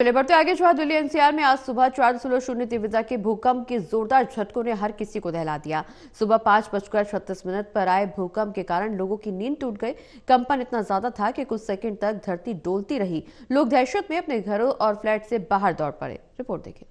चलिए बढ़ते आगे। जहां दिल्ली एनसीआर में आज सुबह 4.0 तीव्रता के भूकंप के जोरदार झटकों ने हर किसी को दहला दिया। सुबह 5:36 पर आए भूकंप के कारण लोगों की नींद टूट गई। कंपन इतना ज्यादा था कि कुछ सेकंड तक धरती डोलती रही। लोग दहशत में अपने घरों और फ्लैट से बाहर दौड़ पड़े। रिपोर्ट देखिए।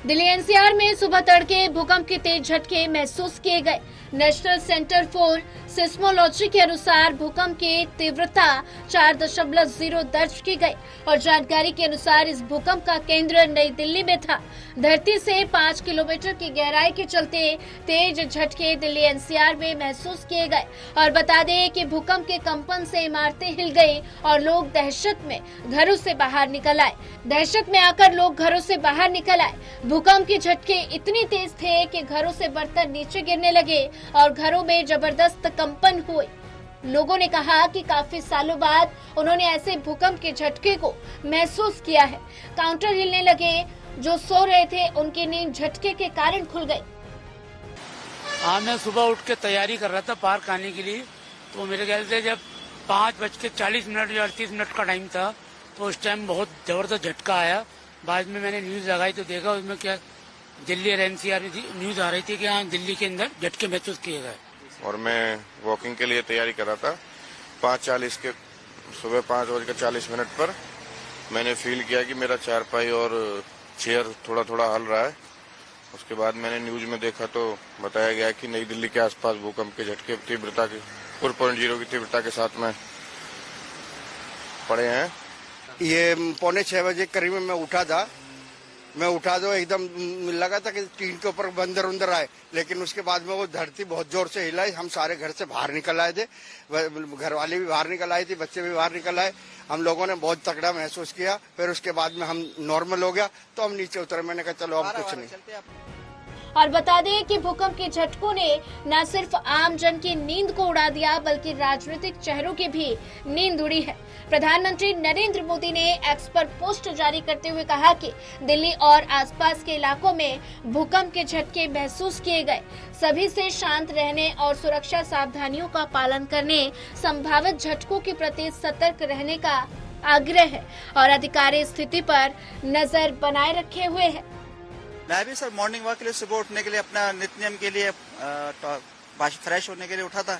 दिल्ली एनसीआर में सुबह तड़के भूकंप के तेज झटके महसूस किए गए। नेशनल सेंटर फॉर सिस्मोलॉजी के अनुसार भूकंप की तीव्रता 4.0 दर्ज की गई और जानकारी के अनुसार इस भूकंप का केंद्र नई दिल्ली में था। धरती से 5 किलोमीटर की गहराई के चलते तेज झटके दिल्ली एनसीआर में महसूस किए गए। और बता दें कि भूकंप के कंपन से इमारतें हिल गई और लोग दहशत में घरों से बाहर निकल आए। दहशत में आकर लोग घरों से बाहर निकल आए। भूकंप के झटके इतनी तेज थे कि घरों से बर्तन नीचे गिरने लगे और घरों में जबरदस्त कंपन हुए। लोगों ने कहा कि काफी सालों बाद उन्होंने ऐसे भूकंप के झटके को महसूस किया है। काउंटर हिलने लगे। जो सो रहे थे उनकी नींद झटके के कारण खुल गई। मैं सुबह उठ के तैयारी कर रहा था पार्क आने के लिए, तो मेरे ख्याल से जब 5:40 या 38 का टाइम था तो उस टाइम बहुत जबरदस्त झटका आया। बाद में मैंने न्यूज लगाई तो देखा उसमें क्या दिल्ली और एनसीआर में न्यूज आ रही थी कि हाँ दिल्ली के अंदर झटके महसूस किए गए। और मैं वॉकिंग के लिए तैयारी कर रहा था। 5:40 के सुबह 5:40 पर मैंने फील किया कि मेरा चारपाई और चेयर थोड़ा थोड़ा हल रहा है। उसके बाद मैंने न्यूज में देखा तो बताया गया कि नई दिल्ली के आसपास भूकंप के झटके तीव्रता के 4.0 की तीव्रता के साथ में पड़े हैं। ये 5:45 बजे करीब में मैं उठा तो एकदम लगा था कि टीन के ऊपर बंदर उंदर आए, लेकिन उसके बाद में वो धरती बहुत जोर से हिलाई। हम सारे घर से बाहर निकल आए थे, घर वाले भी बाहर निकल आए थे, बच्चे भी बाहर निकल आए। हम लोगों ने बहुत तगड़ा महसूस किया। फिर उसके बाद में हम नॉर्मल हो गया तो हम नीचे उतरे। मैंने कहा चलो अब कुछ नहीं। और बता दें कि भूकंप के झटकों ने न सिर्फ आम जन की नींद को उड़ा दिया बल्कि राजनीतिक चेहरों की भी नींद उड़ी है। प्रधानमंत्री नरेंद्र मोदी ने एक्स पर पोस्ट जारी करते हुए कहा कि दिल्ली और आसपास के इलाकों में भूकंप के झटके महसूस किए गए। सभी से शांत रहने और सुरक्षा सावधानियों का पालन करने, संभावित झटकों के प्रति सतर्क रहने का आग्रह है और अधिकारी स्थिति पर नजर बनाए रखे हुए हैं। मैं भी सर मॉर्निंग वॉक के लिए सुबह उठने के लिए अपना नित्य नियम के लिए फ्रेश होने के लिए उठा था।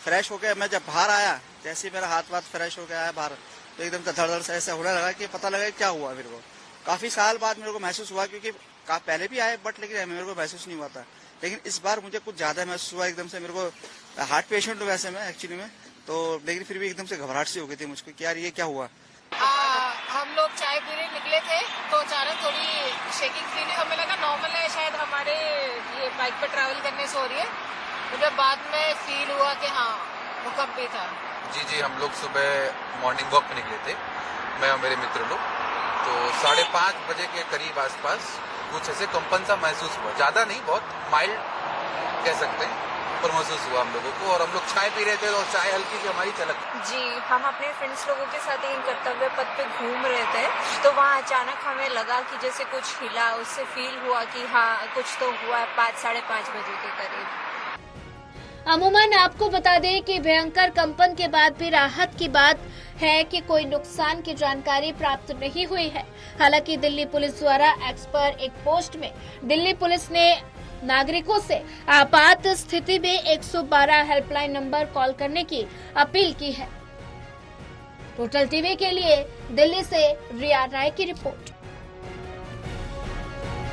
फ्रेश होकर मैं जब बाहर आया, जैसे ही मेरा हाथ फ्रेश होकर आया बाहर, तो एकदम धड़ से ऐसा होने लगा कि पता लगा क्या हुआ। मेरे को काफी साल बाद मेरे को महसूस हुआ, क्योंकि पहले भी आए बट लेकिन मेरे को महसूस नहीं हुआ था। लेकिन इस बार मुझे कुछ ज्यादा महसूस हुआ एकदम से। मेरे को हार्ट पेशेंट हूँ वैसे मैं एक्चुअली में, तो लेकिन फिर भी एकदम से घबराहट सी हो गई थी मुझको कि यार ये क्या हुआ। हम लोग चाय पीने निकले थे तो अचानक थोड़ी शेकिंग फील। हमें लगा नॉर्मल है, शायद हमारे ये बाइक पर ट्रैवल करने से हो रही है। तो जब बाद में फील हुआ कि हाँ भूकंप भी था। जी हम लोग सुबह मॉर्निंग वॉक पे निकले थे, मैं और मेरे मित्र लोग। तो 5:30 बजे के करीब आसपास कुछ ऐसे कंपन सा महसूस हुआ। ज्यादा नहीं, बहुत माइल्ड कह सकते हैं, पर महसूस हुआ हम लोगों को। और हम लोग चाय पी रहे थे और चाय हल्की सी हमारी चलक जी, हम अपने फ्रेंड्स लोगों के साथ ही कर्तव्य पथ पे घूम रहे थे, तो वहाँ अचानक हमें लगा कि जैसे कुछ हिला। उससे फील हुआ कि हाँ कुछ तो हुआ है 5-5:30 बजे के करीब। अमूमन आपको बता दें कि भयंकर कंपन के बाद भी राहत की बात है कि कोई नुकसान की जानकारी प्राप्त नहीं हुई है। हालांकि दिल्ली पुलिस द्वारा एक्स पर एक पोस्ट में दिल्ली पुलिस ने नागरिकों से आपात स्थिति में 112 हेल्पलाइन नंबर कॉल करने की अपील की है। टोटल टीवी के लिए दिल्ली से रिया राय की रिपोर्ट।